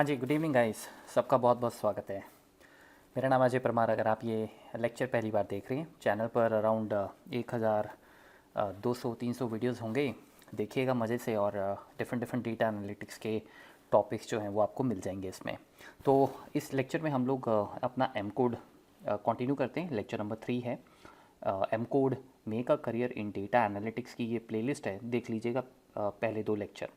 जी, good evening guys. सबका बहुत बहुत स्वागत है। मेरा नाम अजय परमार। अगर आप ये लेक्चर पहली बार देख रहे हैं, चैनल पर अराउंड 1200-300 वीडियोस होंगे। देखिएगा मज़े से, और डिफरेंट डिफरेंट डेटा एनालिटिक्स के टॉपिक्स जो हैं वो आपको मिल जाएंगे इसमें। तो इस लेक्चर में हम लोग अपना एम कोड कंटिन्यू करते हैं। लेक्चर नंबर 3 है M code make a career in data analytics की ये प्लेलिस्ट है, देख लीजिएगा पहले 2 लेक्चर।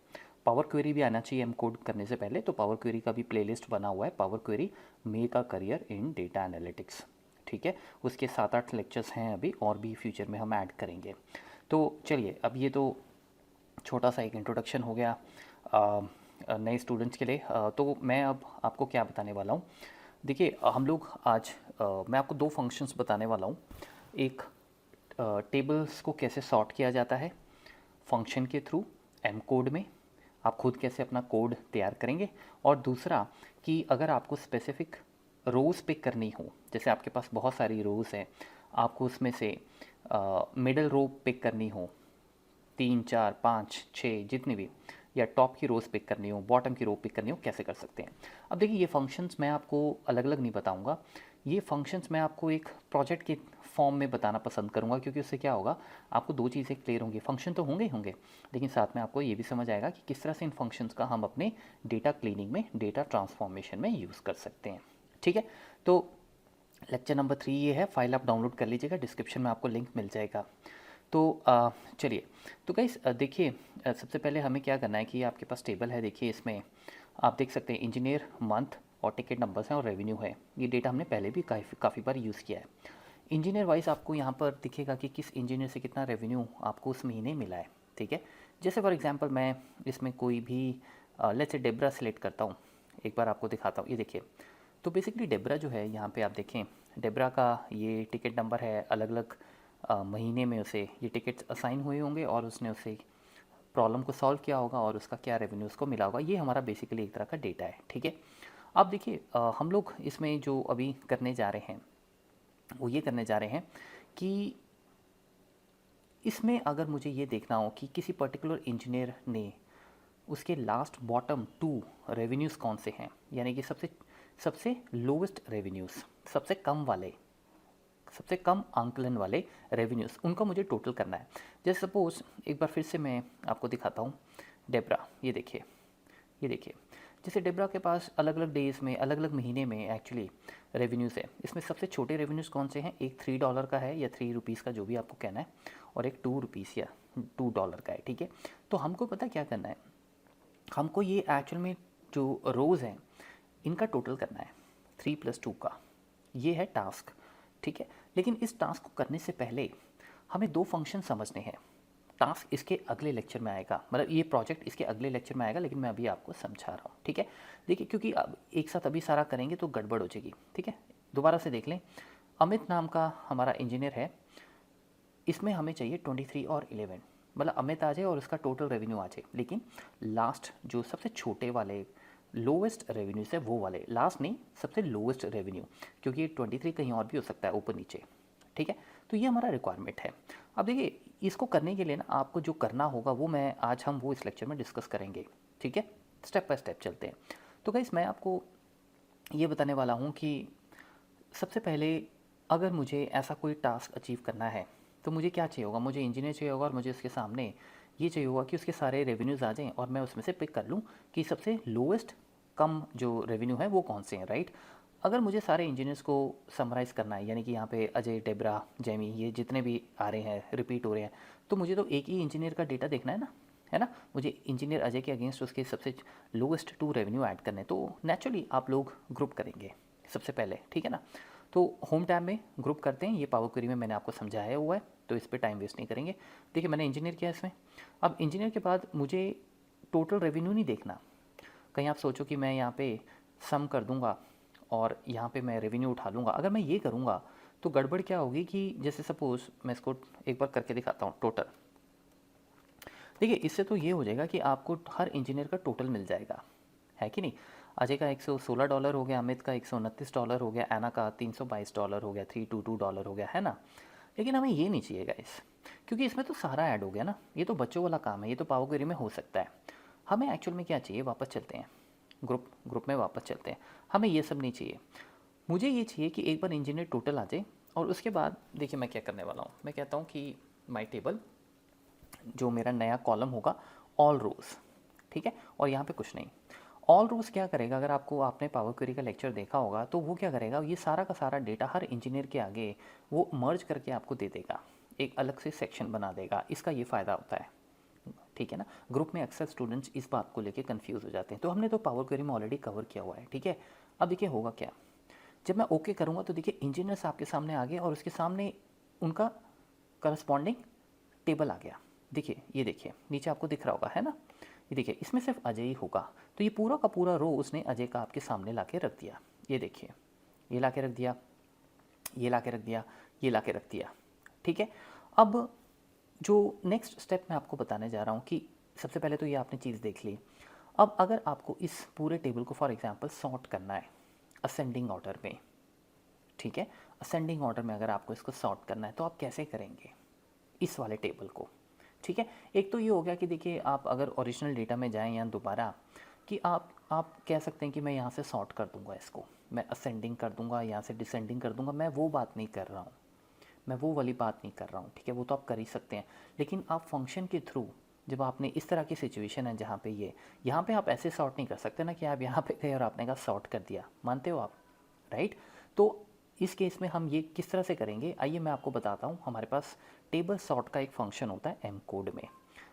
पावर क्वेरी भी आना चाहिए एम कोड करने से पहले, तो पावर क्वेरी का भी प्लेलिस्ट बना हुआ है, power query make a career in data analytics. ठीक है, उसके 7-8 लेक्चर्स हैं अभी, और भी फ्यूचर में हम ऐड करेंगे। तो चलिए, अब ये तो छोटा सा एक इंट्रोडक्शन हो गया नए स्टूडेंट्स के लिए। तो मैं अब आपको क्या बताने वाला हूँ। देखिए, हम लोग आज मैं आपको 2 फंक्शंस बताने वाला हूँ। एक टेबल्स को कैसे सॉर्ट किया जाता है फंक्शन के थ्रू एम कोड में, आप खुद कैसे अपना कोड तैयार करेंगे। और दूसरा कि अगर आपको स्पेसिफिक रोज़ पिक करनी हो, जैसे आपके पास बहुत सारी रोज़ हैं, आपको उसमें से मिडल रो पिक करनी हो, 3, 4, 5, 6 जितनी भी, या टॉप की रोज़ पिक करनी हो, बॉटम की रो पिक करनी हो, कैसे कर सकते हैं। अब देखिए, ये फंक्शंस मैं आपको अलग अलग नहीं बताऊंगा। ये फंक्शंस मैं आपको एक प्रोजेक्ट के फॉर्म में बताना पसंद करूंगा, क्योंकि उससे क्या होगा, आपको 2 चीज़ें क्लियर होंगी। फंक्शन तो होंगे ही होंगे, लेकिन साथ में आपको ये भी समझ आएगा कि किस तरह से इन फंक्शंस का हम अपने डेटा क्लीनिंग में, डेटा ट्रांसफॉर्मेशन में यूज़ कर सकते हैं। ठीक है, तो लेक्चर नंबर 3 ये है। फाइल आप डाउनलोड कर लीजिएगा, डिस्क्रिप्शन में आपको लिंक मिल जाएगा। तो चलिए, तो गाइस देखिए, सबसे पहले हमें क्या करना है कि आपके पास टेबल है। देखिए, इसमें आप देख सकते हैं इंजीनियर, मंथ और टिकट नंबर्स हैं, और रेवेन्यू है। ये डेटा हमने पहले भी काफ़ी बार यूज़ किया है। इंजीनियर वाइज आपको यहाँ पर दिखेगा कि किस इंजीनियर से कितना रेवेन्यू आपको उस महीने मिला है। ठीक है, जैसे फॉर एग्जांपल मैं इसमें कोई भी लेट्स से डेब्रा सेलेक्ट करता हूँ। एक बार आपको दिखाता हूँ, ये देखिए। तो बेसिकली डेब्रा जो है, यहाँ पे आप देखें, डेब्रा का ये टिकट नंबर है। अलग अलग महीने में उसे ये टिकट्स असाइन हुए होंगे, और उसने उसे प्रॉब्लम को सॉल्व किया होगा, और उसका क्या रेवेन्यू उसको मिला होगा। ये हमारा बेसिकली एक तरह का डेटा है। ठीक है, अब देखिए, हम लोग इसमें जो अभी करने जा रहे हैं वो ये करने जा रहे हैं कि इसमें अगर मुझे ये देखना हो कि किसी पर्टिकुलर इंजीनियर ने उसके लास्ट बॉटम 2 रेवेन्यूज़ कौन से हैं, यानी कि सबसे सबसे लोवेस्ट रेवेन्यूज़, सबसे कम वाले, सबसे कम आंकलन वाले रेवेन्यूज़, उनका मुझे टोटल करना है। जैसे सपोज़ एक बार फिर से मैं आपको दिखाता हूँ डेब्रा। ये देखिए, ये देखिए, जैसे डेब्रा के पास अलग अलग डेज़ में, अलग अलग महीने में एक्चुअली रेवेन्यूज़ है। इसमें सबसे छोटे रेवेन्यूज़ कौन से हैं, एक $3 का है, या ₹3 का, जो भी आपको कहना है, और एक ₹2 या $2 का है। ठीक है, तो हमको पता क्या करना है, हमको ये एक्चुअल में जो रोज़ हैं इनका टोटल करना है, 3 + 2 का। ये है टास्क। ठीक है, लेकिन इस टास्क को करने से पहले हमें 2 फंक्शन समझने हैं। टास्क इसके अगले लेक्चर में आएगा, मतलब ये प्रोजेक्ट इसके अगले लेक्चर में आएगा, लेकिन मैं अभी आपको समझा रहा हूँ। ठीक है, देखिए, क्योंकि अब एक साथ अभी सारा करेंगे तो गड़बड़ हो जाएगी। ठीक है, दोबारा से देख लें। अमित नाम का हमारा इंजीनियर है, इसमें हमें चाहिए 23 और 11, मतलब अमित आ जाए और उसका टोटल रेवेन्यू आ जाए, लेकिन लास्ट जो सबसे छोटे वाले लोवेस्ट रेवेन्यू है वो वाले, लास्ट नहीं, सबसे लोवेस्ट रेवेन्यू, क्योंकि ये 23 कहीं और भी हो सकता है, ऊपर नीचे। ठीक है, तो ये हमारा रिक्वायरमेंट है। अब देखिए, इसको करने के लिए ना आपको जो करना होगा वो मैं आज हम वो इस लेक्चर में डिस्कस करेंगे। ठीक है, स्टेप बाय स्टेप चलते हैं। तो गाइस, मैं आपको ये बताने वाला हूँ कि सबसे पहले अगर मुझे ऐसा कोई टास्क अचीव करना है तो मुझे क्या चाहिए होगा, मुझे इंजीनियर चाहिए होगा, और मुझे उसके सामने ये चाहिए होगा कि उसके सारे रेवेन्यूज़ आ जाएं, और मैं उसमें से पिक कर लूँ कि सबसे लोवेस्ट कम जो रेवेन्यू है वो कौन से हैं। राइट, अगर मुझे सारे इंजीनियर्स को समराइज़ करना है, यानी कि यहाँ पे अजय, डेब्रा, जेमी, ये जितने भी आ रहे हैं, रिपीट हो रहे हैं, तो मुझे तो एक ही इंजीनियर का डेटा देखना है ना। मुझे इंजीनियर अजय के अगेंस्ट उसके सबसे लोवेस्ट 2 रेवेन्यू ऐड करने, तो नेचुरली आप लोग ग्रुप करेंगे सबसे पहले। ठीक है ना, तो होम टैब में ग्रुप करते हैं। ये पावर क्वेरी में मैंने आपको समझाया हुआ है, तो इस पर टाइम वेस्ट नहीं करेंगे। देखिए, मैंने इंजीनियर किया इसमें। अब इंजीनियर के बाद मुझे टोटल रेवेन्यू नहीं देखना। कहीं आप सोचो कि मैं यहाँ पे सम कर दूंगा और यहाँ पे मैं रेवेन्यू उठा लूँगा। अगर मैं ये करूँगा तो गड़बड़ क्या होगी कि जैसे सपोज़ मैं इसको एक बार करके दिखाता हूँ टोटल। देखिए, इससे तो ये हो जाएगा कि आपको हर इंजीनियर का टोटल मिल जाएगा, है कि नहीं। अजय का $116 हो गया, अमित का $129 हो गया, एना का $322 हो गया, $322 हो गया, है ना। लेकिन हमें ये नहीं चाहिए गाइस, क्योंकि इसमें तो सारा ऐड हो गया ना। ये तो बच्चों वाला काम है, ये तो पावर क्वेरी में हो सकता है। हमें एक्चुअल में क्या चाहिए, वापस चलते हैं। ग्रुप में वापस चलते हैं। हमें ये सब नहीं चाहिए, मुझे ये चाहिए कि एक बार इंजीनियर टोटल आ जाए और उसके बाद देखिए मैं क्या करने वाला हूँ। मैं कहता हूँ कि माई टेबल, जो मेरा नया कॉलम होगा, ऑल रोज़, ठीक है, और यहाँ पे कुछ नहीं। ऑल रोज़ क्या करेगा, अगर आपने पावर क्वेरी का लेक्चर देखा होगा तो वो क्या करेगा, ये सारा का सारा डेटा हर इंजीनियर के आगे वो मर्ज करके आपको दे देगा, एक अलग से सेक्शन बना देगा। इसका ये फ़ायदा होता है, ठीक है ना। ग्रुप में अक्सर स्टूडेंट्स इस बात को लेके कंफ्यूज हो जाते हैं। तो हमने तो पावर क्वेरी में ऑलरेडी कवर किया हुआ है, ठीक है। अब देखिए होगा क्या, जब मैं ओके करूँगा तो देखिए इंजीनियर्स आपके सामने आ गए और उसके सामने उनका करस्पॉन्डिंग टेबल आ गया। देखिए, ये देखिए नीचे आपको दिख रहा होगा, है ना। ये देखिए इसमें सिर्फ अजय ही होगा, तो ये पूरा का पूरा रो उसने अजय का आपके सामने ला के रख दिया। ये देखिए, ये ला के रख दिया, ये ला के रख दिया, ये ला के रख दिया, ठीक है। अब जो नेक्स्ट स्टेप मैं आपको बताने जा रहा हूँ कि सबसे पहले तो ये आपने चीज़ देख ली। अब अगर आपको इस पूरे टेबल को फॉर एग्जांपल सॉर्ट करना है असेंडिंग ऑर्डर में, ठीक है, असेंडिंग ऑर्डर में अगर आपको इसको सॉर्ट करना है तो आप कैसे करेंगे इस वाले टेबल को, ठीक है। एक तो ये हो गया कि देखिए आप अगर ओरिजिनल डेटा में जाएं या दोबारा कि आप कह सकते हैं कि मैं यहाँ से सॉर्ट कर दूंगा, इसको मैं असेंडिंग कर दूंगा, यहाँ से डिसेंडिंग कर दूंगा। मैं वो बात नहीं कर रहा हूँ, मैं वो वाली बात नहीं कर रहा हूँ, ठीक है। वो तो आप कर ही सकते हैं, लेकिन आप फंक्शन के थ्रू जब आपने इस तरह की सिचुएशन है जहाँ पे यहाँ पे आप ऐसे सॉर्ट नहीं कर सकते ना कि आप यहाँ पे गए और आपने कहा सॉर्ट कर दिया, मानते हो आप, राइट। तो इस केस में हम ये किस तरह से करेंगे, आइए मैं आपको बताता हूँ। हमारे पास टेबल सॉर्ट का एक फंक्शन होता है एम कोड में।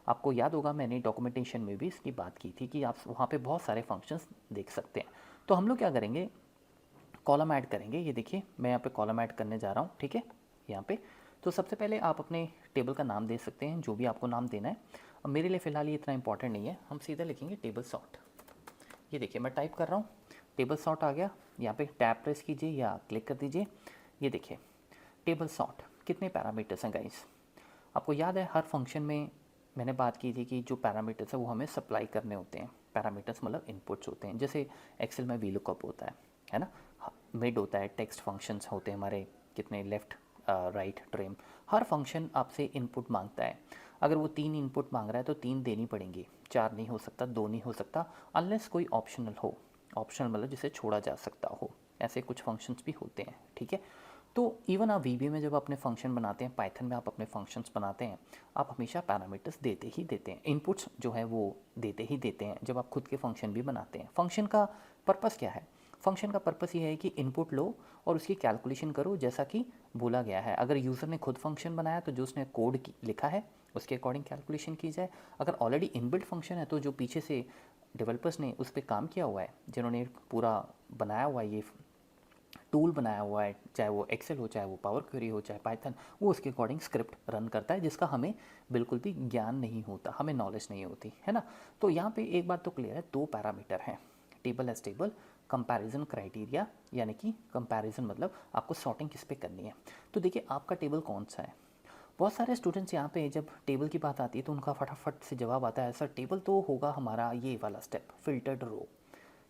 आपको याद होगा मैंने डॉक्यूमेंटेशन में भी इसकी बात की थी कि आप वहाँ पे बहुत सारे फंक्शंस देख सकते हैं। तो हम लोग क्या करेंगे, कॉलम ऐड करेंगे। ये देखिए मैं यहाँ पे कॉलम ऐड करने जा रहा हूँ, ठीक है, यहाँ पे। तो सबसे पहले आप अपने टेबल का नाम दे सकते हैं, जो भी आपको नाम देना है। अब मेरे लिए फ़िलहाल ये इतना इंपॉर्टेंट नहीं है, हम सीधा लिखेंगे टेबल सॉर्ट। ये देखिए मैं टाइप कर रहा हूँ, टेबल सॉर्ट आ गया। यहाँ पे टैब प्रेस कीजिए या क्लिक कर दीजिए। ये देखिए टेबल सॉर्ट, कितने पैरामीटर्स हैं गाइस। आपको याद है हर फंक्शन में मैंने बात की थी कि जो पैरामीटर्स है वो हमें सप्लाई करने होते हैं। पैरामीटर्स मतलब इनपुट्स होते हैं, जैसे एक्सेल में वी लुकअप होता है ना, मिड होता है, टेक्स्ट फंक्शंस होते हैं हमारे, कितने लेफ़्ट राइट ट्रिम। हर फंक्शन आपसे इनपुट मांगता है। अगर वो 3 इनपुट मांग रहा है तो 3 देनी पड़ेंगी, 4 नहीं हो सकता, 2 नहीं हो सकता, अनलेस कोई ऑप्शनल हो। ऑप्शनल मतलब जिसे छोड़ा जा सकता हो, ऐसे कुछ फंक्शंस भी होते हैं, ठीक है। तो इवन आप वीबी में जब अपने फंक्शन बनाते हैं, पाइथन में आप अपने फंक्शंस बनाते हैं, आप हमेशा पैरामीटर्स देते ही देते हैं, इनपुट्स जो है वो देते ही देते हैं जब आप खुद के फंक्शन भी बनाते हैं। फंक्शन का पर्पस क्या है, फंक्शन का पर्पस ये है कि इनपुट लो और उसकी कैलकुलेशन करो जैसा कि बोला गया है। अगर यूज़र ने खुद फंक्शन बनाया तो जो उसने कोड लिखा है उसके अकॉर्डिंग कैलकुलेशन की जाए। अगर ऑलरेडी इनबिल्ट फंक्शन है तो जो पीछे से डेवलपर्स ने उस पर काम किया हुआ है, जिन्होंने पूरा बनाया हुआ है, ये टूल बनाया हुआ है, चाहे वो एक्सेल हो, चाहे वो पावर क्वेरी हो, चाहे पाइथन, वो उसके अकॉर्डिंग स्क्रिप्ट रन करता है, जिसका हमें बिल्कुल भी ज्ञान नहीं होता, हमें नॉलेज नहीं होती, है ना। तो यहाँ पे एक बात तो क्लियर है, 2 पैरामीटर हैं, table as table, comparison criteria, यानी कि कंपैरिजन मतलब आपको सॉर्टिंग किस पे करनी है। तो देखिए आपका टेबल कौन सा है। बहुत सारे स्टूडेंट्स यहाँ पे जब टेबल की बात आती है तो उनका फटाफट से जवाब आता है, सर टेबल तो होगा हमारा ये वाला स्टेप, फिल्टर्ड रो।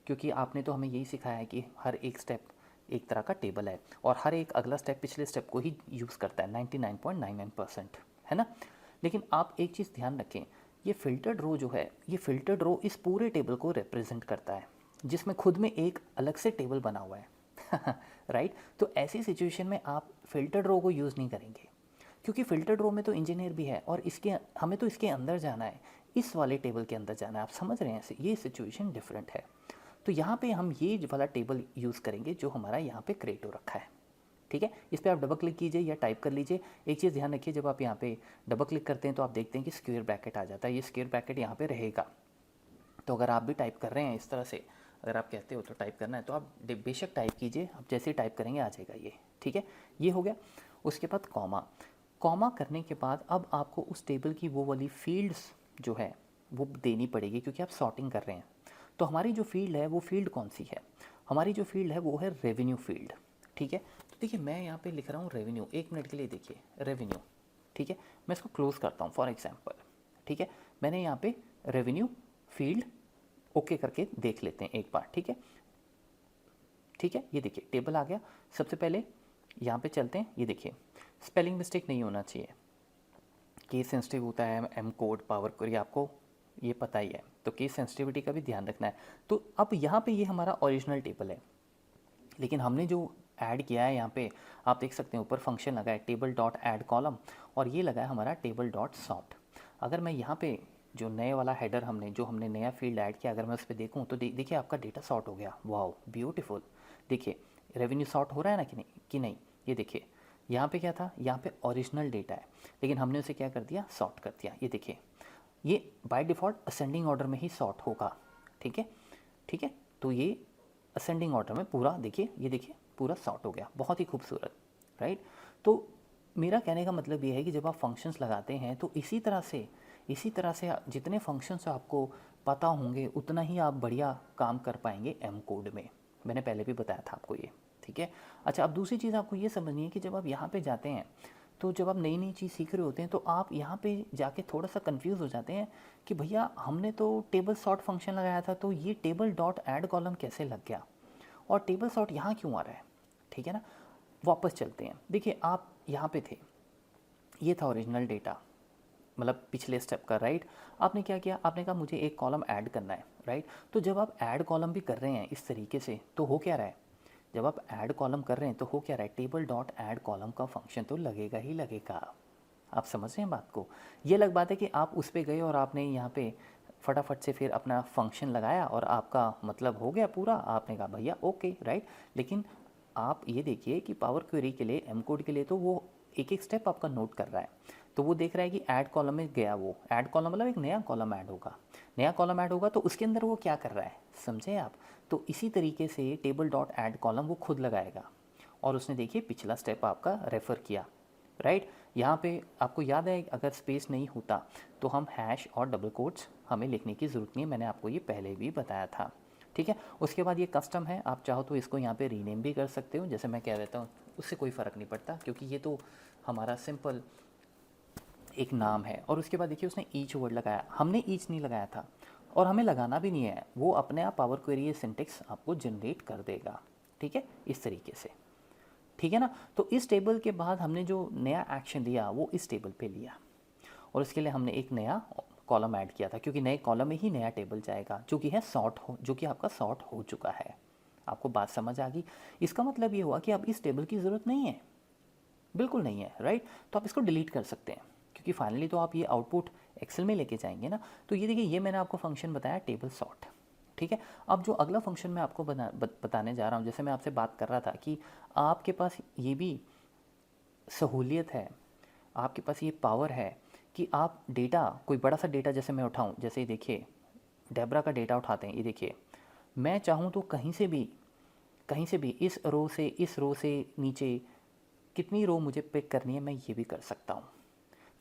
क्योंकि आपने तो हमें यही सिखाया है कि हर एक स्टेप एक तरह का टेबल है और हर एक अगला स्टेप पिछले स्टेप को ही यूज़ करता है 99.99%, है ना। लेकिन आप एक चीज़ ध्यान रखें, ये फ़िल्टर्ड रो जो है, ये फ़िल्टर्ड रो इस पूरे टेबल को रिप्रेजेंट करता है, जिसमें खुद में एक अलग से टेबल बना हुआ है राइट। तो ऐसी सिचुएशन में आप फ़िल्टर्ड रो को यूज़ नहीं करेंगे, क्योंकि फ़िल्टर्ड रो में तो इंजीनियर भी है और इसके हमें तो इसके अंदर जाना है, इस वाले टेबल के अंदर जाना है। आप समझ रहे हैं, ये सिचुएशन डिफरेंट है। तो यहाँ पे हम ये वाला टेबल यूज़ करेंगे जो हमारा यहाँ पे क्रिएट हो रखा है, ठीक है। इस पर आप डबल क्लिक कीजिए या टाइप कर लीजिए। एक चीज़ ध्यान रखिए, जब आप यहाँ पे डबल क्लिक करते हैं तो आप देखते हैं कि स्क्वायर ब्रैकेट आ जाता है, ये स्क्वायर ब्रैकेट यहाँ पे रहेगा। तो अगर आप भी टाइप कर रहे हैं इस तरह से, अगर आप कहते हो तो टाइप करना है तो आप बेशक टाइप कीजिए, आप जैसे ही टाइप करेंगे आ जाएगा ये, ठीक है। ये हो गया। उसके बाद कॉमा, कॉमा करने के बाद अब आपको उस टेबल की वो वाली फील्ड्स जो है वो देनी पड़ेगी, क्योंकि आप सॉर्टिंग कर रहे हैं। तो हमारी जो फील्ड है वो फील्ड कौन सी है, हमारी जो फील्ड है वो है रेवेन्यू फील्ड, ठीक है। तो देखिए मैं यहाँ पे लिख रहा हूँ रेवेन्यू, 1 मिनट के लिए देखिए रेवेन्यू, ठीक है। मैं इसको क्लोज़ करता हूँ फॉर एग्जांपल, ठीक है। मैंने यहाँ पे रेवेन्यू फील्ड ओके करके देख लेते हैं एक बार, ठीक है, ठीक है। ये देखिए टेबल आ गया। सबसे पहले यहाँ पे चलते हैं, ये देखिए स्पेलिंग मिस्टेक नहीं होना चाहिए, केस सेंसिटिव होता है एम कोड पावर क्वेरी, आपको ये पता ही है। तो केस सेंसिटिविटी का भी ध्यान रखना है। तो अब यहाँ पे ये हमारा ओरिजिनल टेबल है, लेकिन हमने जो ऐड किया है यहाँ पे आप देख सकते हैं ऊपर फंक्शन लगा है टेबल डॉट ऐड कॉलम, और ये लगा है हमारा टेबल डॉट सॉर्ट। अगर मैं यहाँ पे जो नए वाला हेडर जो हमने नया फील्ड ऐड किया, अगर मैं उस पर देखूँ तो देखिए आपका डेटा सॉर्ट हो गया। Wow beautiful. देखिए रेवेन्यू सॉर्ट हो रहा है ना कि नहीं। ये देखिए यहाँ पे क्या था, यहाँ पे ओरिजिनल डेटा है, लेकिन हमने उसे क्या कर दिया, सॉर्ट कर दिया। ये देखिए ये बाय डिफ़ॉल्ट असेंडिंग ऑर्डर में ही सॉर्ट होगा। ठीक है, ठीक है। तो ये असेंडिंग ऑर्डर में पूरा देखिए, ये देखिए पूरा सॉर्ट हो गया, बहुत ही खूबसूरत, राइट। तो मेरा कहने का मतलब ये है कि जब आप फंक्शंस लगाते हैं तो इसी तरह से जितने फंक्शंस आपको पता होंगे उतना ही आप बढ़िया काम कर पाएंगे एम कोड में। मैंने पहले भी बताया था आपको ये, ठीक है। अच्छा, अब दूसरी चीज़ आपको ये समझनी है कि जब आप यहाँ पे जाते हैं तो जब आप नई नई चीज़ सीख रहे होते हैं तो आप यहाँ पे जाके थोड़ा सा कंफ्यूज हो जाते हैं कि भैया हमने तो टेबल सॉर्ट फंक्शन लगाया था, तो ये टेबल डॉट ऐड कॉलम कैसे लग गया और टेबल सॉर्ट यहाँ क्यों आ रहा है। ठीक है ना, वापस चलते हैं। देखिए आप यहाँ पे थे, ये था ओरिजिनल डेटा, मतलब पिछले स्टेप का, राइट। आपने क्या किया, आपने कहा मुझे एक कॉलम ऐड करना है, राइट। तो जब आप ऐड कॉलम भी कर रहे हैं इस तरीके से तो हो क्या रहा है, जब आप ऐड कॉलम कर रहे हैं तो हो क्या रहा है, टेबल डॉट ऐड कॉलम का फंक्शन तो लगेगा ही लगेगा। आप समझ रहे हैं बात को। ये अलग बात है कि आप उस पर गए और आपने यहाँ पे फटाफट से फिर अपना फंक्शन लगाया और आपका मतलब हो गया पूरा, आपने कहा भैया ओके, राइट। लेकिन आप ये देखिए कि पावर क्वेरी के लिए, एम कोड के लिए, तो वो एक एक स्टेप आपका नोट कर रहा है। तो वो देख रहा है कि ऐड कॉलम में गया, वो ऐड कॉलम मतलब एक नया कॉलम ऐड होगा, नया कॉलम ऐड होगा तो उसके अंदर वो क्या कर रहा है, समझे आप। तो इसी तरीके से टेबल डॉट ऐड कॉलम वो खुद लगाएगा, और उसने देखिए पिछला स्टेप आपका रेफ़र किया, राइट। यहाँ पे आपको याद है अगर स्पेस नहीं होता तो हम हैश और डबल कोट्स हमें लिखने की ज़रूरत नहीं है, मैंने आपको ये पहले भी बताया था, ठीक है। उसके बाद ये कस्टम है, आप चाहो तो इसको यहाँ पे रीनेम भी कर सकते हो, जैसे मैं कह देता हूँ, उससे कोई फ़र्क नहीं पड़ता क्योंकि ये तो हमारा सिंपल एक नाम है। और उसके बाद देखिए उसने ईच वर्ड लगाया, हमने ईच नहीं लगाया था और हमें लगाना भी नहीं है, वो अपने आप पावर क्वेरी सिंटेक्स आपको जनरेट कर देगा, ठीक है, इस तरीके से, ठीक है ना। तो इस टेबल के बाद हमने जो नया एक्शन लिया वो इस टेबल पे लिया, और इसके लिए हमने एक नया कॉलम ऐड किया था, क्योंकि नए कॉलम में ही नया टेबल जाएगा जो कि है सॉर्ट हो, जो कि आपका सॉर्ट हो चुका है। आपको बात समझ आ गई। इसका मतलब ये हुआ कि अब इस टेबल की ज़रूरत नहीं है, बिल्कुल नहीं है, राइट। तो आप इसको डिलीट कर सकते हैं क्योंकि फाइनली तो आप ये आउटपुट एक्सेल में लेके जाएंगे ना। तो ये देखिए, ये मैंने आपको फंक्शन बताया टेबल सॉर्ट, ठीक है। अब जो अगला फंक्शन मैं आपको बताने जा रहा हूँ, जैसे मैं आपसे बात कर रहा था कि आपके पास ये भी सहूलियत है, आपके पास ये पावर है कि आप डेटा, कोई बड़ा सा डेटा जैसे मैं उठाऊँ, जैसे देखिए डेबरा का डेटा उठाते हैं, ये देखिए मैं चाहूँ तो कहीं से भी इस रो से नीचे कितनी रो मुझे पिक करनी है मैं ये भी कर सकता हूँ।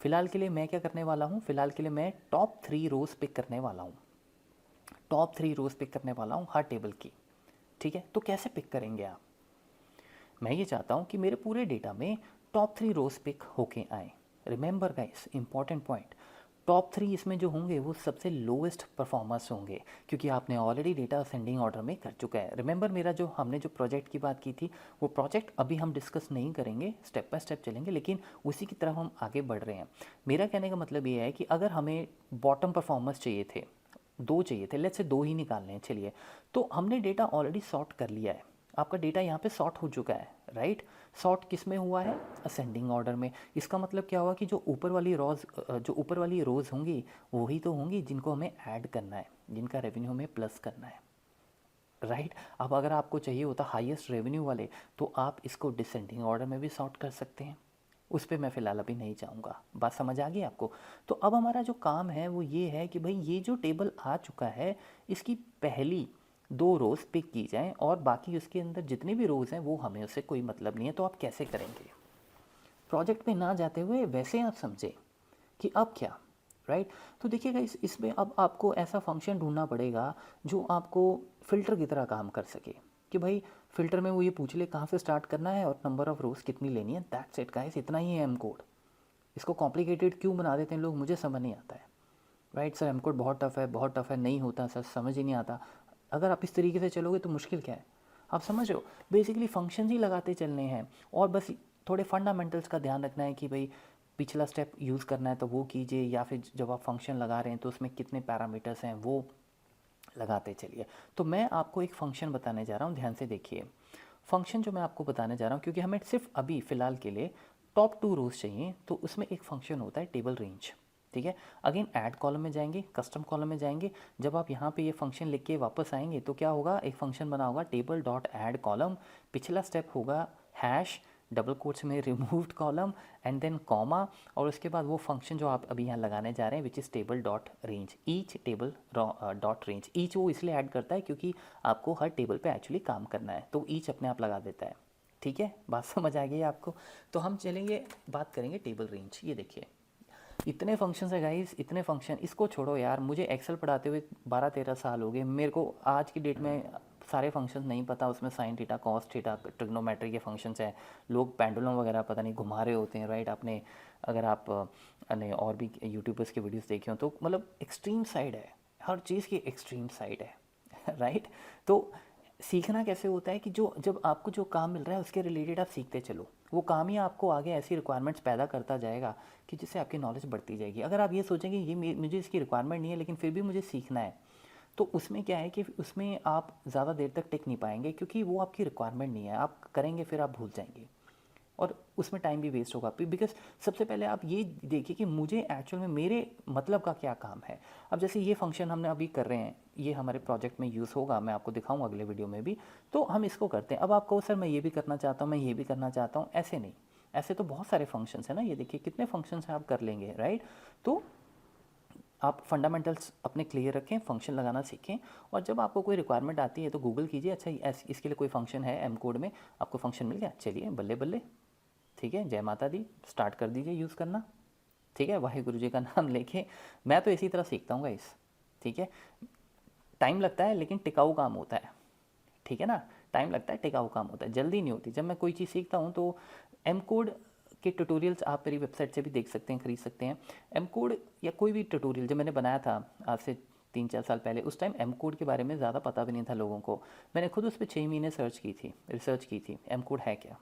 फ़िलहाल के लिए मैं क्या करने वाला हूँ, फ़िलहाल के लिए मैं टॉप 3 रोज़ पिक करने वाला हूँ, टॉप 3 रोज़ पिक करने वाला हूँ हर टेबल की, ठीक है। तो कैसे पिक करेंगे आप, मैं ये चाहता हूँ कि मेरे पूरे डेटा में टॉप 3 रोज़ पिक होके आए। Remember guys, important point, top 3 इसमें जो होंगे वो सबसे लोएस्ट परफॉर्मर्स होंगे, क्योंकि आपने ऑलरेडी डेटा असेंडिंग ऑर्डर में कर चुका है। रिमेंबर मेरा जो हमने जो प्रोजेक्ट की बात की थी, वो प्रोजेक्ट अभी हम डिस्कस नहीं करेंगे, स्टेप बाय स्टेप चलेंगे, लेकिन उसी की तरफ हम आगे बढ़ रहे हैं। मेरा कहने का मतलब ये है कि अगर हमें बॉटम परफॉर्मर्स चाहिए थे, 2 चाहिए थे, लेट्स से 2 ही निकालने हैं, चलिए, तो हमने डेटा ऑलरेडी सॉर्ट कर लिया है, आपका डेटा यहाँ पे सॉर्ट हो चुका है, राइट। सॉर्ट किस में हुआ है, असेंडिंग ऑर्डर में। इसका मतलब क्या हुआ कि जो ऊपर वाली रोज़ होंगी वही तो होंगी जिनको हमें ऐड करना है, जिनका रेवेन्यू हमें प्लस करना है, राइट। अब अगर आपको चाहिए होता हाईएस्ट रेवेन्यू वाले तो आप इसको डिसेंडिंग ऑर्डर में भी सॉर्ट कर सकते हैं, उस पर मैं फ़िलहाल अभी नहीं जाऊँगा। बात समझ आ गई आपको। तो अब हमारा जो काम है वो ये है कि भाई ये जो टेबल आ चुका है इसकी पहली 2 रोज़ पिक की जाएँ और बाकी उसके अंदर जितने भी रोज़ हैं वो हमें उससे कोई मतलब नहीं है। तो आप कैसे करेंगे, प्रोजेक्ट में ना जाते हुए वैसे आप समझे कि अब क्या, राइट। तो देखिएगा इसमें अब आपको ऐसा फंक्शन ढूंढना पड़ेगा जो आपको फ़िल्टर की तरह काम कर सके, कि भाई फ़िल्टर में वो ये पूछ ले कहाँ से स्टार्ट करना है और नंबर ऑफ़ रोज़ कितनी लेनी है, दैट्स इट गाइस, इतना ही है एम कोड। इसको कॉम्प्लिकेटेड क्यों बना देते हैं लोग, मुझे समझ नहीं आता है, राइट। सर एम कोड बहुत टफ़ है, नहीं होता सर, समझ ही नहीं आता। अगर आप इस तरीके से चलोगे तो मुश्किल क्या है, आप समझ रहे हो। बेसिकली फंक्शन ही लगाते चलने हैं और बस थोड़े फंडामेंटल्स का ध्यान रखना है कि भाई पिछला स्टेप यूज़ करना है तो वो कीजिए, या फिर जब आप फंक्शन लगा रहे हैं तो उसमें कितने पैरामीटर्स हैं वो लगाते चलिए। तो मैं आपको एक फ़ंक्शन बताने जा रहा हूँ, ध्यान से देखिए। फ़ंक्शन जो मैं आपको बताने जा रहा हूँ, क्योंकि हमें सिर्फ अभी फ़िलहाल के लिए टॉप 2 रोज़ चाहिए, तो उसमें एक फ़ंक्शन होता है टेबल रेंज। ठीक है, अगेन ऐड कॉलम में जाएंगे, कस्टम कॉलम में जाएंगे। जब आप यहाँ पे ये फंक्शन लिख के वापस आएंगे तो क्या होगा, एक फंक्शन बना होगा टेबल डॉट ऐड कॉलम। पिछला स्टेप होगा हैश डबल कोट्स में removed column and then comma, और उसके बाद वो फंक्शन जो आप अभी यहाँ लगाने जा रहे हैं which is table dot range, each table dot range. Each वो इसलिए ऐड करता है क्योंकि आपको हर टेबल पे एक्चुअली काम करना है, तो ईच अपने आप लगा देता है। ठीक है, बात समझ आ गई आपको। तो हम चलेंगे, बात करेंगे टेबल रेंज। ये देखिए इतने फंक्शंस है गाइस, इतने फंक्शन। इसको छोड़ो यार, मुझे एक्सेल पढ़ाते हुए 12-13 साल हो गए, मेरे को आज की डेट में सारे फंक्शंस नहीं पता। उसमें sine theta, cos theta, trigonometry के फंक्शंस हैं। लोग पेंडुलम वगैरह पता नहीं घुमा रहे होते हैं, राइट। आपने अगर आप ने और भी यूट्यूबर्स के वीडियोस देखे हो तो मतलब एक्सट्रीम साइड है, हर चीज़ की एक्सट्रीम साइड है राइट। तो सीखना कैसे होता है कि जो जब आपको जो काम मिल रहा है उसके रिलेटेड आप सीखते चलो, वो काम ही आपको आगे ऐसी रिक्वायरमेंट्स पैदा करता जाएगा कि जिससे आपकी नॉलेज बढ़ती जाएगी। अगर आप ये सोचेंगे ये मुझे इसकी रिक्वायरमेंट नहीं है लेकिन फिर भी मुझे सीखना है, तो उसमें क्या है कि उसमें आप ज़्यादा देर तक टिक नहीं पाएंगे, क्योंकि वो आपकी रिक्वायरमेंट नहीं है। आप करेंगे फिर आप भूल जाएंगे और उसमें टाइम भी वेस्ट होगा। बिकॉज सबसे पहले आप ये देखिए कि मुझे एक्चुअल में मेरे मतलब का क्या काम है। अब जैसे ये फंक्शन हमने अभी कर रहे हैं, ये हमारे प्रोजेक्ट में यूज़ होगा, मैं आपको दिखाऊंगा अगले वीडियो में भी। तो हम इसको करते हैं। अब आप कहो सर मैं ये भी करना चाहता हूँ, मैं ये भी करना चाहता हूँ, ऐसे नहीं। ऐसे तो बहुत सारे फंक्शंस हैं ना, ये देखिए कितने फंक्शंस हैं, आप कर लेंगे राइट। तो आप फंडामेंटल्स अपने क्लियर रखें, फंक्शन लगाना सीखें, और जब आपको कोई रिक्वायरमेंट आती है तो गूगल कीजिए, अच्छा इसके लिए कोई फंक्शन है एम कोड में, आपको फंक्शन मिल गया, चलिए बल्ले बल्ले। ठीक है, जय माता दी, स्टार्ट कर दीजिए यूज़ करना। ठीक है, वाहिगुरु जी का नाम लेके। मैं तो इसी तरह सीखता हूँ गाइस। ठीक है, टाइम लगता है लेकिन टिकाऊ काम होता है। ठीक है ना, टाइम लगता है, टिकाऊ काम होता है, जल्दी नहीं होती। जब मैं कोई चीज़ सीखता हूँ तो एम कोड के ट्यूटोरियल्स आप मेरी वेबसाइट से भी देख सकते हैं, खरीद सकते हैं। एम कोड या कोई भी ट्यूटोरियल जब मैंने बनाया था आज से 3-4 साल पहले, उस टाइम एम कोड के बारे में ज़्यादा पता भी नहीं था लोगों को। मैंने खुद उस पर 6 महीने सर्च की थी, रिसर्च की थी, एम कोड है क्या,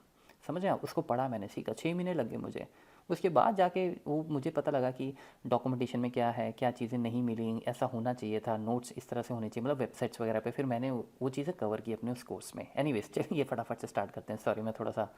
समझ आया। उसको पढ़ा, मैंने सीखा, 6 महीने लग गए मुझे। उसके बाद जाके वो मुझे पता लगा कि डॉक्यूमेंटेशन में क्या है, क्या चीज़ें नहीं मिली, ऐसा होना चाहिए था, नोट्स इस तरह से होने चाहिए, मतलब वेबसाइट्स वगैरह पे। फिर मैंने वो चीज़ें कवर की अपने उस कोर्स में। एनीवेज चलिए फटाफट से स्टार्ट करते हैं। सॉरी मैं थोड़ा सा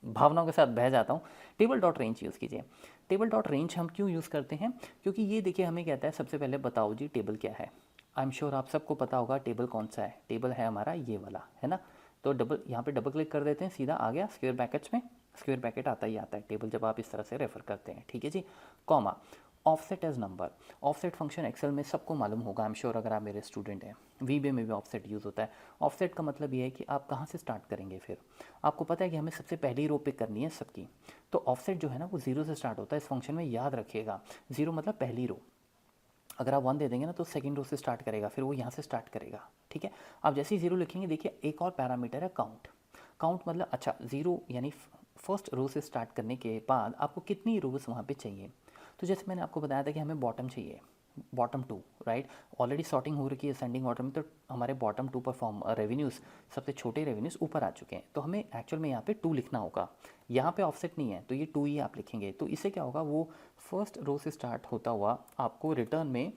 भावनाओं के साथ बह जाता हूँ। टेबल डॉट रेंज यूज़ कीजिए। टेबल डॉट रेंज हम क्यों यूज़ करते हैं, क्योंकि ये देखिए हमें कहता है सबसे पहले बताओ जी टेबल क्या है। आई एम श्योर आप सबको पता होगा टेबल कौन सा है। टेबल है हमारा ये वाला, है ना। तो डबल यहाँ पे डबल क्लिक कर देते हैं, सीधा आ गया स्क्वायर ब्रैकेट्स में। स्क्वायर ब्रैकेट आता ही आता है टेबल जब आप इस तरह से रेफर करते हैं। ठीक है जी, comma, offset as number. Offset function Excel में सबको मालूम होगा, आई एम श्योर, अगर आप मेरे स्टूडेंट हैं। वीबीए में भी ऑफसेट यूज़ होता है। ऑफसेट का मतलब ये है कि आप कहाँ से स्टार्ट करेंगे। फिर आपको पता है कि हमें सबसे पहली रो पिक करनी है सबकी, तो ऑफसेट जो है ना वो 0 से स्टार्ट होता है इस फंक्शन में, याद रखिएगा। 0 मतलब पहली रो। अगर आप 1 दे देंगे ना तो सेकंड रो से स्टार्ट करेगा, फिर वो यहाँ से स्टार्ट करेगा। ठीक है, आप जैसे ही 0 लिखेंगे, देखिए एक और पैरामीटर है काउंट। काउंट मतलब अच्छा 0 यानी फर्स्ट रो से स्टार्ट करने के बाद आपको कितनी रोज वहाँ पे चाहिए। तो जैसे मैंने आपको बताया था कि हमें बॉटम चाहिए, बॉटम 2, राइट। ऑलरेडी सॉर्टिंग हो रखी है असेंडिंग ऑर्डर में, तो हमारे बॉटम 2 परफॉर्म रेवेन्यूज़, सबसे छोटे रेवेन्यूज़ ऊपर आ चुके हैं, तो हमें एक्चुअल में यहाँ पे 2 लिखना होगा। यहाँ पे ऑफसेट नहीं है तो ये 2 ही आप लिखेंगे। तो इससे क्या होगा, वो फर्स्ट रो से स्टार्ट होता हुआ आपको रिटर्न में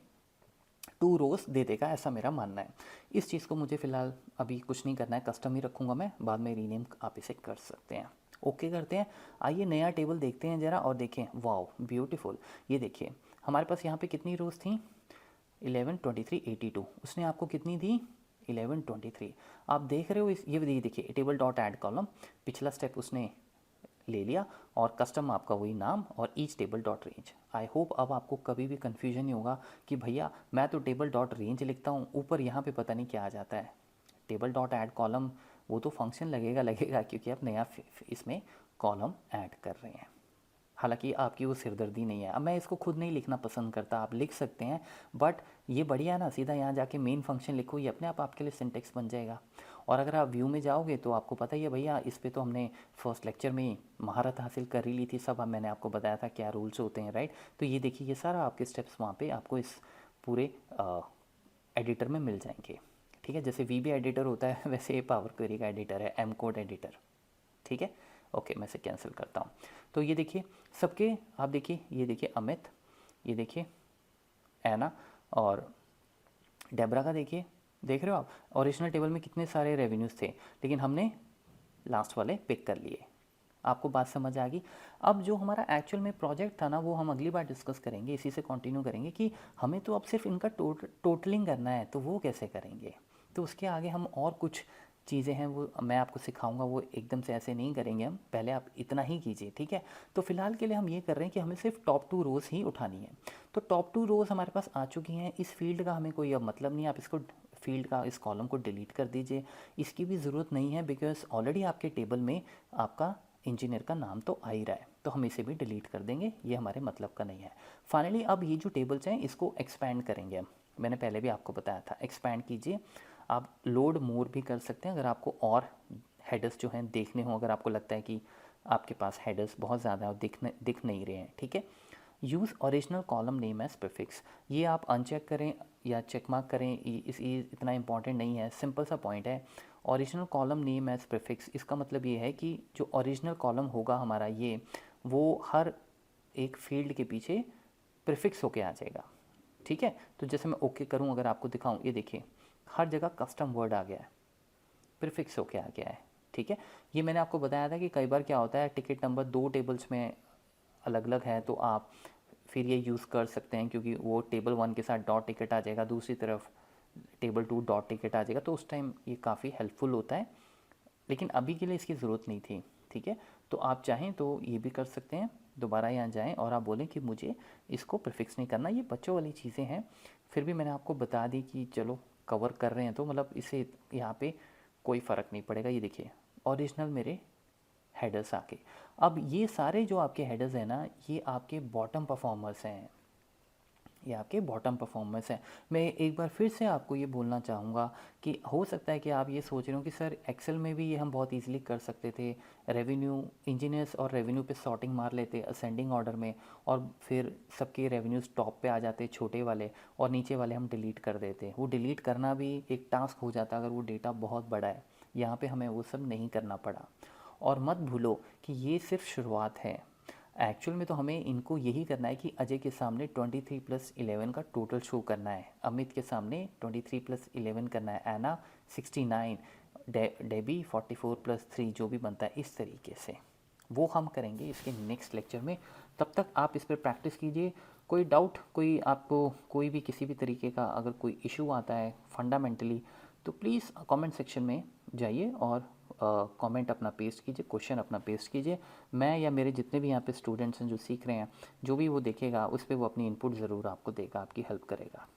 2 रोज दे देगा, ऐसा मेरा मानना है। इस चीज़ को मुझे फ़िलहाल अभी कुछ नहीं करना है, कस्टम ही रखूँगा मैं, बाद में रीनेम आप इसे कर सकते हैं। ओके करते हैं। आइए नया टेबल देखते हैं ज़रा और देखें, वाओ ब्यूटीफुल। ये देखिए हमारे पास यहाँ पे कितनी रोज थी, 11, 23, 82। उसने आपको कितनी दी, 11, 23। आप देख रहे हो ये देखिए टेबल डॉट ऐड कॉलम, पिछला स्टेप उसने ले लिया, और कस्टम आपका वही नाम, और each table dot range. I hope अब आपको कभी भी कन्फ्यूजन नहीं होगा कि भैया मैं तो टेबल डॉट रेंज लिखता हूँ, ऊपर यहाँ पे पता नहीं क्या आ जाता है। टेबल डॉट ऐड कॉलम वो तो फंक्शन लगेगा क्योंकि आप नया इसमें कॉलम ऐड कर रहे हैं। हालांकि आपकी वो सिरदर्दी नहीं है। अब मैं इसको खुद नहीं लिखना पसंद करता, आप लिख सकते हैं, बट ये बढ़िया है ना, सीधा यहाँ जाके मेन फंक्शन लिखो, ये अपने आप आपके लिए सिंटेक्स बन जाएगा। और अगर आप व्यू में जाओगे तो आपको पता ही है भैया, इस पे तो हमने फर्स्ट लेक्चर में ही महारत हासिल कर ही ली थी सब। अब मैंने आपको बताया था क्या रूल्स होते हैं, राइट। तो ये देखिए ये सारा आपके स्टेप्स वहाँ पे आपको इस पूरे एडिटर में मिल जाएंगे। ठीक है, जैसे वीबी एडिटर होता है वैसे ये पावर क्वेरी का एडिटर है, एम कोड एडिटर। ठीक है, ओके, मैं इसे कैंसिल करता हूँ। तो ये देखिए सबके, आप देखिए, ये देखिए अमित, ये देखिए एना और डेबरा का देखिए, देख रहे हो आप ओरिजिनल टेबल में कितने सारे रेवेन्यूज़ थे, लेकिन हमने लास्ट वाले पिक कर लिए। आपको बात समझ आ गई। अब जो हमारा एक्चुअल में प्रोजेक्ट था ना, वो हम अगली बार डिस्कस करेंगे, इसी से कंटिन्यू करेंगे कि हमें तो अब सिर्फ इनका टोटलिंग करना है, तो वो कैसे करेंगे। तो उसके आगे हम और कुछ चीज़ें हैं वो मैं आपको सिखाऊंगा, वो एकदम से ऐसे नहीं करेंगे हम, पहले आप इतना ही कीजिए, ठीक है। तो फिलहाल के लिए हम ये कर रहे हैं कि हमें सिर्फ टॉप 2 रोज़ ही उठानी है। तो टॉप 2 रोज़ हमारे पास आ चुकी हैं। इस फील्ड का हमें कोई अब मतलब नहीं है, आप इसको फील्ड का इस कॉलम को डिलीट कर दीजिए, इसकी भी ज़रूरत नहीं है, बिकॉज ऑलरेडी आपके टेबल में आपका इंजीनियर का नाम तो आ ही रहा है, तो हम इसे भी डिलीट कर देंगे, ये हमारे मतलब का नहीं है। फाइनली अब ये जो टेबल्स हैं इसको एक्सपैंड करेंगे हम, मैंने पहले भी आपको बताया था, एक्सपैंड कीजिए। आप लोड मोर भी कर सकते हैं अगर आपको और हेडर्स जो हैं देखने हों, अगर आपको लगता है कि आपके पास हेडर्स बहुत ज़्यादा और दिख नहीं रहे हैं, ठीक है। Use original column name as prefix, ये आप अनचेक करें या चेक मार्क करें, ये इतना इंपॉर्टेंट नहीं है, सिंपल सा पॉइंट है। Original column name as prefix, इसका मतलब ये है कि जो ओरिजिनल कॉलम होगा हमारा ये, वो हर एक फील्ड के पीछे प्रीफिक्स होके आ जाएगा, ठीक है। तो जैसे मैं ओके करूं, अगर आपको दिखाऊं, ये देखिए हर जगह कस्टम वर्ड आ गया है, प्रीफिक्स होके आ गया है, ठीक है। ये मैंने आपको बताया था कि कई बार क्या होता है, टिकट नंबर 2 टेबल्स में अलग अलग है, तो आप फिर ये यूज़ कर सकते हैं, क्योंकि वो टेबल 1 के साथ डॉट टिकट आ जाएगा, दूसरी तरफ टेबल 2 डॉट टिकट आ जाएगा, तो उस टाइम ये काफ़ी हेल्पफुल होता है, लेकिन अभी के लिए इसकी ज़रूरत नहीं थी, ठीक है। तो आप चाहें तो ये भी कर सकते हैं, दोबारा यहाँ जाएं और आप बोलें कि मुझे इसको प्रीफिक्स नहीं करना, ये बच्चों वाली चीज़ें हैं, फिर भी मैंने आपको बता दी कि चलो कवर कर रहे हैं, तो मतलब इससे यहाँ पे कोई फ़र्क नहीं पड़ेगा। ये देखिए ओरिजिनल मेरे हेडर्स आके, अब ये सारे जो आपके हेडर्स हैं ना, ये आपके बॉटम परफॉर्मर्स हैं, ये आपके बॉटम परफॉर्मेंस हैं। मैं एक बार फिर से आपको ये बोलना चाहूँगा कि हो सकता है कि आप ये सोच रहे हो कि सर एक्सेल में भी ये हम बहुत इजीली कर सकते थे, रेवेन्यू इंजीनियर्स और रेवेन्यू पे सॉर्टिंग मार लेते असेंडिंग ऑर्डर में, और फिर सबके रेवेन्यूज़ टॉप पे आ जाते छोटे वाले, और नीचे वाले हम डिलीट कर देते। वो डिलीट करना भी एक टास्क हो जाता अगर वो डेटा बहुत बड़ा है। यहाँ पे हमें वो सब नहीं करना पड़ा। और मत भूलो कि ये सिर्फ शुरुआत है, एक्चुअल में तो हमें इनको यही करना है कि अजय के सामने 23+11 का टोटल शो करना है, अमित के सामने 23+11 करना है, एना 69, डेबी 44+3 जो भी बनता है, इस तरीके से वो हम करेंगे इसके नेक्स्ट लेक्चर में। तब तक आप इस पर प्रैक्टिस कीजिए। कोई डाउट, कोई आपको कोई भी किसी भी तरीके का अगर कोई इशू आता है फंडामेंटली, तो प्लीज़ कमेंट सेक्शन में जाइए और कमेंट अपना पेस्ट कीजिए, क्वेश्चन अपना पेस्ट कीजिए। मैं या मेरे जितने भी यहाँ पे स्टूडेंट्स हैं जो सीख रहे हैं, जो भी वो देखेगा उस पर वो अपनी इनपुट ज़रूर आपको देगा, आपकी हेल्प करेगा।